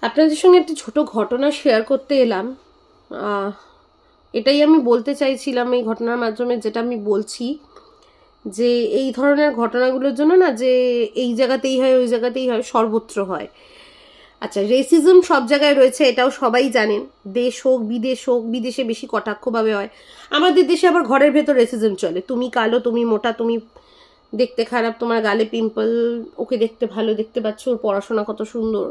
আপনাদের সঙ্গে একটা ছোট ঘটনা শেয়ার করতে এলাম। এটাই আমি বলতে চাইছিলাম এই ঘটনার মাধ্যমে, যেটা আমি বলছি যে এই ধরনের ঘটনাগুলোর জন্য না, যে এই জায়গাতেই হয় ওই জায়গাতেই হয়, সর্বত্র হয়। আচ্ছা, রেসিজম সব জায়গায় রয়েছে, এটাও সবাই জানেন। দেশ হোক বিদেশ হোক, বিদেশে বেশি কটাক্ষভাবে হয়, আমাদের দেশে আবার ঘরের ভেতর রেসিজম চলে। তুমি কালো, তুমি মোটা, তুমি দেখতে খারাপ, তোমার গালে পিম্পল, ওকে দেখতে ভালো দেখতে পাচ্ছ, ওর পড়াশোনা কত সুন্দর,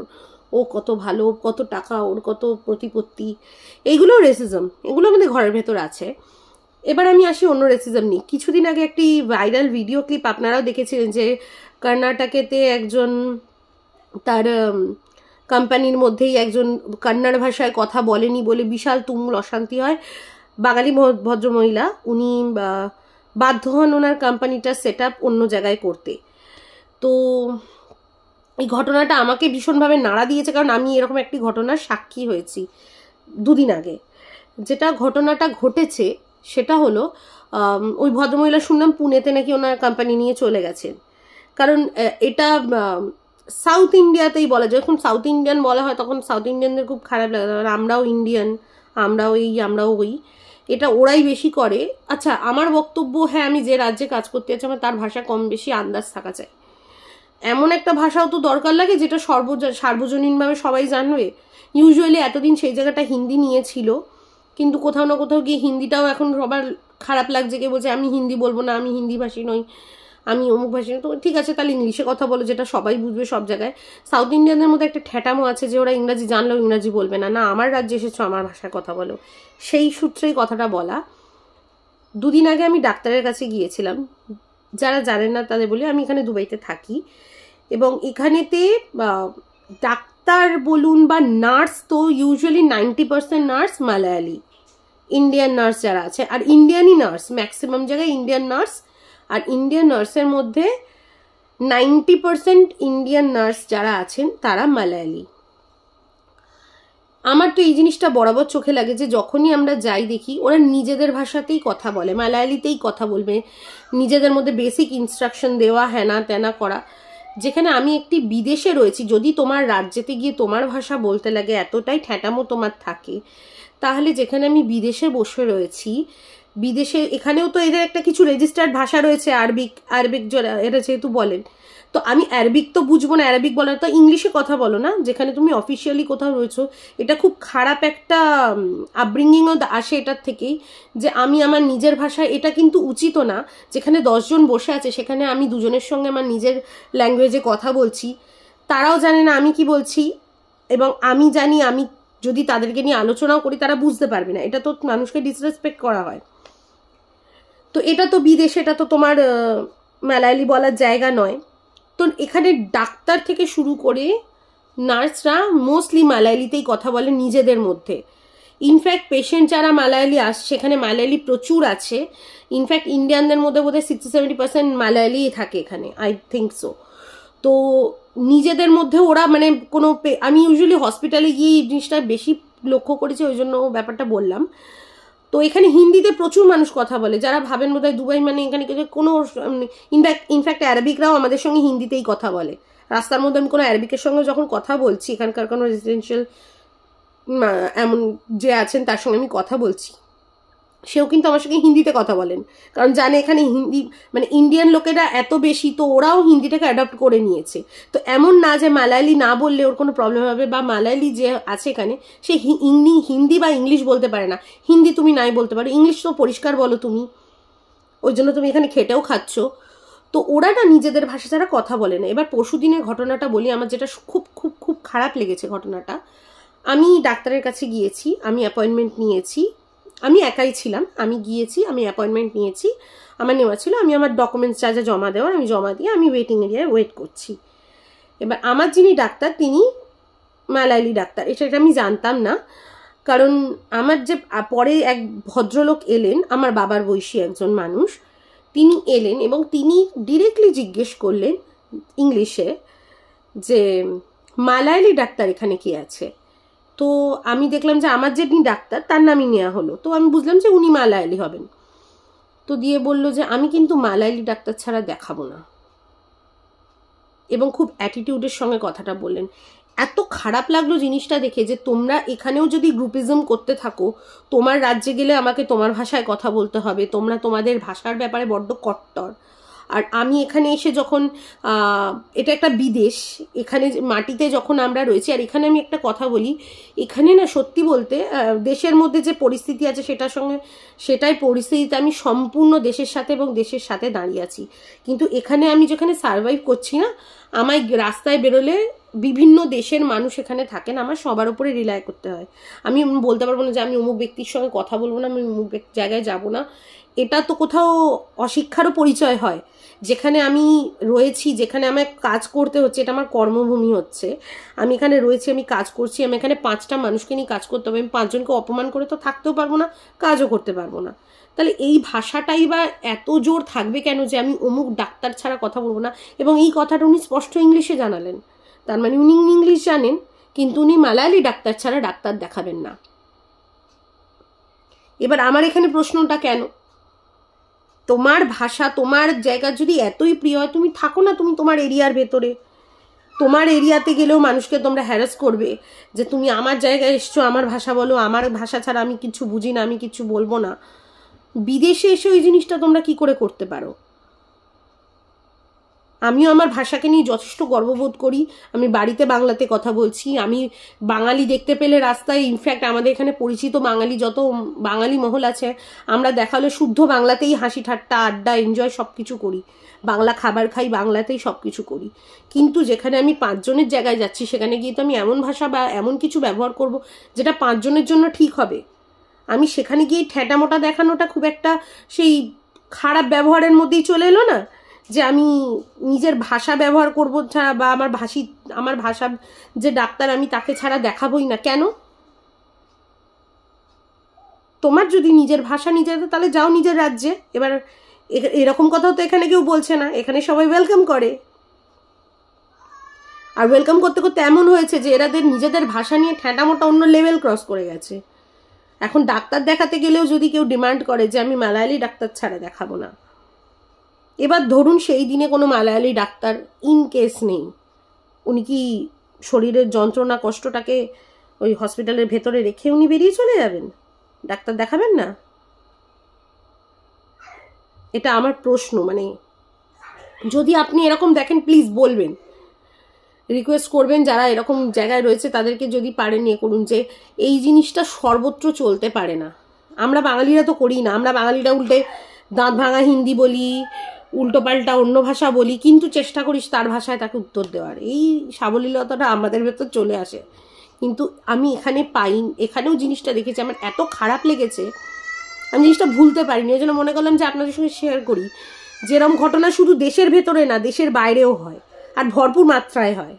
ও কত ভালো, কত টাকা, ওর কত প্রতিপত্তি, এইগুলো রেসিজম, এগুলো আমাদের ঘরের ভেতর আছে। এবার আমি আসি অন্য রেসিজম নিয়ে। কিছুদিন আগে একটি ভাইরাল ভিডিও ক্লিপ আপনারাও দেখেছিলেন, যে কর্ণাটকেতে একজন, তার কোম্পানির মধ্যেই একজন কন্নড় ভাষায় কথা বলেনি বলে বিশাল তুমুল অশান্তি হয়। বাঙালি ভদ্রমহিলা, উনি বাধ্য হন ওনার কোম্পানিটা সেট আপ অন্য জায়গায় করতে। তো এই ঘটনাটা আমাকে ভীষণভাবে নাড়া দিয়েছে, কারণ আমি এরকম একটি ঘটনার সাক্ষী হয়েছি দুদিন আগে। যেটা ঘটনাটা ঘটেছে সেটা হলো, ওই ভদ্রমহিলা শুনলাম পুনেতে নাকি ওনার কোম্পানি নিয়ে চলে গেছেন। কারণ এটা সাউথ ইন্ডিয়াতেই বলা যায়। যখন সাউথ ইন্ডিয়ান বলা হয় তখন সাউথ ইন্ডিয়ানদের খুব খারাপ লাগে, আমরাও ইন্ডিয়ান, আমরাও এই আমরাও ওই, এটা ওরাই বেশি করে। আচ্ছা, আমার বক্তব্য, হ্যাঁ, আমি যে রাজ্যে কাজ করতে যাচ্ছি আমার তার ভাষা কম বেশি আন্দাজ থাকা চাই। এমন একটা ভাষাও তো দরকার লাগে যেটা সার্বজনীনভাবে সবাই জানবে। ইউজুয়ালি এতদিন সেই জায়গাটা হিন্দি নিয়েছিল, কিন্তু কোথাও না কোথাও গিয়ে হিন্দিটাও এখন সবার খারাপ লাগছে। কে বলছে আমি হিন্দি বলবো না, আমি হিন্দি ভাষী নই, আমি অমুক ভাষী নই। তো ঠিক আছে, তাহলে ইংলিশে কথা বলো, যেটা সবাই বুঝবে সব জায়গায়। সাউথ ইন্ডিয়ানদের মধ্যে একটা ঠেটামো আছে যে ওরা ইংরাজি জানলেও ইংরাজি বলবে না, না আমার রাজ্যে এসেছো আমার ভাষায় কথা বলো। সেই সূত্রেই কথাটা বলা। দুদিন আগে আমি ডাক্তারের কাছে গিয়েছিলাম। যারা জানেন না তাদের বলি, আমি এখানে দুবাইতে থাকি, এবং এখানেতে ডাক্তার বলুন বা নার্স, তো usually 90% nurse Malayali, Indian nurse যারা আছে, আর ইন্ডিয়ানই নার্স, ম্যাক্সিমাম জায়গায় ইন্ডিয়ান নার্স। আর ইন্ডিয়ান নার্সের মধ্যে 90% ইন্ডিয়ান নার্স যারা আছেন তারা মালায়ালি। আমার তো এই জিনিসটা বরাবর চোখে লাগে যে যখনই আমরা যাই দেখি ওরা নিজেদের ভাষাতেই কথা বলে, মালায়ালিতেই কথা বলবে, নিজেদের মধ্যে বেসিক ইনস্ট্রাকশন দেওয়া, হ্যানা ত্যানা করা। যেখানে আমি একটি বিদেশে রয়েছি, যদি তোমার রাজ্যেতে গিয়ে তোমার ভাষা বলতে লাগে, এতটাই ঠ্যাটামো তোমার থাকে, তাহলে যেখানে আমি বিদেশে বসে রয়েছি, বিদেশে এখানেও তো এদের একটা কিছু রেজিস্টার্ড ভাষা রয়েছে, আরবিক এরা যেহেতু বলেন, তো আমি অ্যারবিক তো বুঝবো না, অ্যারবিক বলার তো ইংলিশে কথা বলো না যেখানে তুমি অফিসিয়ালি কোথাও রয়েছো। এটা খুব খারাপ একটা আপব্রিঙ্গিংও আসে এটার থেকেই, যে আমি আমার নিজের ভাষায়, এটা কিন্তু উচিতও না। যেখানে 10 জন বসে আছে সেখানে আমি দুজনের সঙ্গে আমার নিজের ল্যাঙ্গুয়েজে কথা বলছি, তারাও জানে না আমি কি বলছি, এবং আমি জানি আমি যদি তাদেরকে নিয়ে আলোচনাও করি তারা বুঝতে পারবে না। এটা তো মানুষকে ডিসরেসপেক্ট করা হয়। তো এটা তো বিদেশে, এটা তো তোমার মালায়ালি বলার জায়গা নয়। তো এখানে ডাক্তার থেকে শুরু করে নার্সরা মোস্টলি মালায়ালিতেই কথা বলে নিজেদের মধ্যে। ইনফ্যাক্ট পেশেন্ট যারা মালায়ালি আসছে, সেখানে মালায়ালি প্রচুর আছে। ইনফ্যাক্ট ইন্ডিয়ানদের মধ্যে বোধহয় 60-70% মালায়ালি থাকে এখানে, আই থিঙ্ক সো। তো নিজেদের মধ্যে ওরা মানে কোনো, আমি ইউজুয়ালি হসপিটালে গিয়ে এই জিনিসটা বেশি লক্ষ্য করেছি, ওই জন্য ব্যাপারটা বললাম। তো এখানে হিন্দিতে প্রচুর মানুষ কথা বলে, যারা ভাবেন বোধহয় দুবাই মানে এখানে কোনো, ইনফ্যাক্ট অ্যারাবিকরাও আমাদের সঙ্গে হিন্দিতেই কথা বলে। রাস্তার মধ্যে আমি কোনো অ্যারাবিকের সঙ্গে যখন কথা বলছি, এখানকার কোনো রেসিডেন্সিয়াল এমন যে আছেন তার সঙ্গে আমি কথা বলছি, সেও কিন্তু আমার সঙ্গে হিন্দিতে কথা বলেন, কারণ জানে এখানে হিন্দি মানে ইন্ডিয়ান লোকেরা এত বেশি, তো ওরাও হিন্দিটাকে অ্যাডপ্ট করে নিয়েছে। তো এমন না যে মালায়ালি না বললে ওর কোনো প্রবলেম হবে, বা মালায়ালি যে আছে এখানে সে হিন্দি বা ইংলিশ বলতে পারে না। হিন্দি তুমি নাই বলতে পারো, ইংলিশ তো পরিষ্কার বলো তুমি, ওই জন্য তুমি এখানে খেটেও খাচ্ছ। তো ওরা না নিজেদের ভাষা ছাড়া কথা বলে না। এবার পরশুদিনের ঘটনাটা বলি, আমার যেটা খুব খুব খুব খারাপ লেগেছে ঘটনাটা। আমি ডাক্তারের কাছে গিয়েছি, আমি অ্যাপয়েন্টমেন্ট নিয়েছি, আমি একাই ছিলাম, আমি গিয়েছি, আমি অ্যাপয়েন্টমেন্ট নিয়েছি, আমার নেওয়া ছিল, আমি আমার ডকুমেন্টস যা যা জমা দেওয়ার আমি জমা দিয়ে আমি ওয়েটিং এরিয়ায় ওয়েট করছি। এবার আমার যিনি ডাক্তার তিনি মালায়ালি ডাক্তার, এটা আমি জানতাম না, কারণ আমার যে পরে এক ভদ্রলোক এলেন, আমার বাবার বয়সী একজন মানুষ, তিনি এলেন এবং তিনি ডিরেক্টলি জিজ্ঞেস করলেন ইংলিশে যে মালায়ালি ডাক্তার এখানে কি আছে। তো আমি দেখলাম যে আমার যিনি ডাক্তার তার নামই নেওয়া হলো, তো আমি বুঝলাম যে উনি মালায়ালি হবেন। তো দিয়ে বলল যে আমি কিন্তু মালায়ালি ডাক্তার ছাড়া দেখাবো না, এবং খুব অ্যাটিটিউডের সঙ্গে কথাটা বললেন। এত খারাপ লাগলো জিনিসটা দেখে যে তোমরা এখানেও যদি গ্রুপিজম করতে থাকো, তোমার রাজ্যে গেলে আমাকে তোমার ভাষায় কথা বলতে হবে, তোমরা তোমাদের ভাষার ব্যাপারে বড্ড কট্টর। আর আমি এখানে এসে যখন এটা একটা বিদেশ, এখানে মাটিতে যখন আমরা রয়েছি, আর এখানে আমি একটা কথা বলি, এখানে না সত্যি বলতে দেশের মধ্যে যে পরিস্থিতি আছে সেটাই পরিস্থিতিতে আমি সম্পূর্ণ দেশের সাথে এবং দেশের সাথে দাঁড়িয়ে আছি। কিন্তু এখানে আমি যেখানে সার্ভাইভ করছি না, আমায় রাস্তায় বেরোলে বিভিন্ন দেশের মানুষ এখানে থাকেন, আমার সবার উপরে রিলাই করতে হয়। আমি বলতে পারবো না যে আমি অমুক ব্যক্তির সঙ্গে কথা বলবো না, আমি অমুক জায়গায় যাব না। এটা তো কোথাও অশিক্ষারও পরিচয় হয়। যেখানে আমি রয়েছি, যেখানে আমায় কাজ করতে হচ্ছে, এটা আমার কর্মভূমি হচ্ছে, আমি এখানে রয়েছি, আমি কাজ করছি, আমি এখানে 5টা মানুষকে নিয়ে কাজ করতে হবে, আমি 5 জনকে অপমান করে তো থাকতেও পারবো না, কাজও করতে পারবো না। তাহলে এই ভাষাটাই বা এত জোর থাকবে কেন যে আমি অমুক ডাক্তার ছাড়া কথা বলবো না? এবং এই কথাটা উনি স্পষ্ট ইংলিশে জানালেন, তার মানে উনি ইংলিশ জানেন, কিন্তু উনি মালায়ালি ডাক্তার ছাড়া ডাক্তার দেখাবেন না। এবার আমার এখানে প্রশ্নটা কেন, তোমার ভাষা তোমার জায়গা যদি এতই প্রিয় হয়, তুমি থাকো না, তুমি তোমার এরিয়ার ভেতরে। তোমার এরিয়াতে গেলেও মানুষকে তোমরা হ্যারাস করবে যে তুমি আমার জায়গায় এসছো, আমার ভাষা বলো, আমার ভাষা ছাড়া আমি কিছু বুঝি না, আমি কিছু বলবো না। বিদেশে এসে ওই জিনিসটা তোমরা কি করে করতে পারো? আমিও আমার ভাষাকে নিয়ে যথেষ্ট গর্ববোধ করি। আমি বাড়িতে বাংলাতে কথা বলছি, আমি বাঙালি দেখতে পেলে রাস্তায়, ইনফ্যাক্ট আমাদের এখানে পরিচিত বাঙালি যত বাঙালি মহল আছে, আমরা দেখালে শুদ্ধ বাংলাতেই হাসি ঠাট্টা আড্ডা এনজয় সব কিছু করি, বাংলা খাবার খাই, বাংলাতেই সব কিছু করি। কিন্তু যেখানে আমি 5 জনের জায়গায় যাচ্ছি, সেখানে গিয়ে তো আমি এমন ভাষা বা এমন কিছু ব্যবহার করব যেটা 5 জনের জন্য ঠিক হবে। আমি সেখানে গিয়ে ঠেটা মোটা দেখানোটা খুব একটা সেই খারাপ ব্যবহারের মধ্যেই চলে এলো না, যে আমি নিজের ভাষা ব্যবহার করবো ছাড়া, বা আমার ভাষা যে ডাক্তার আমি তাকে ছাড়া দেখাবোই না কেন? তোমার যদি নিজের ভাষা নিজের, তাহলে যাও নিজের রাজ্যে। এবার এরকম কথাও তো এখানে কেউ বলছে না, এখানে সবাই ওয়েলকাম করে। আর ওয়েলকাম করতে করতে এমন হয়েছে যে এরাদের নিজেদের ভাষা নিয়ে ঠেটা মোটা অন্য লেভেল ক্রস করে গেছে। এখন ডাক্তার দেখাতে গেলেও যদি কেউ ডিমান্ড করে যে আমি মালায়ালি ডাক্তার ছাড়া দেখাবো না, এবার ধরুন সেই দিনে কোনো মালায়ালি ডাক্তার ইন কেস নেই, উনি কি শরীরের যন্ত্রণা কষ্টটাকে ওই হসপিটালের ভেতরে রেখে উনি বেরিয়ে চলে যাবেন? ডাক্তার দেখাবেন না? এটা আমার প্রশ্ন। মানে যদি আপনি এরকম দেখেন প্লিজ বলবেন, রিকোয়েস্ট করবেন যারা এরকম জায়গায় রয়েছে তাদেরকে যদি পারেন নিয়ে করুন, যে এই জিনিসটা সর্বত্র চলতে পারে না। আমরা বাঙালিরা তো করি না, আমরা বাঙালিরা উল্টে দাঁত ভাঙা হিন্দি বলি, উল্টো পাল্টা অন্য ভাষা বলি, কিন্তু চেষ্টা করিস তার ভাষায় তাকে উত্তর দেওয়ার। এই সাবলীলতাটা আমাদের ভেতর চলে আসে। কিন্তু আমি এখানেও জিনিসটা দেখেছি, আমার এত খারাপ লেগেছে, আমি জিনিসটা ভুলতে পারিনি। ওই জন্য মনে করলাম যে আপনাদের সঙ্গে শেয়ার করি। যেরকম ঘটনা শুধু দেশের ভেতরে না, দেশের বাইরেও হয়, আর ভরপুর মাত্রায় হয়।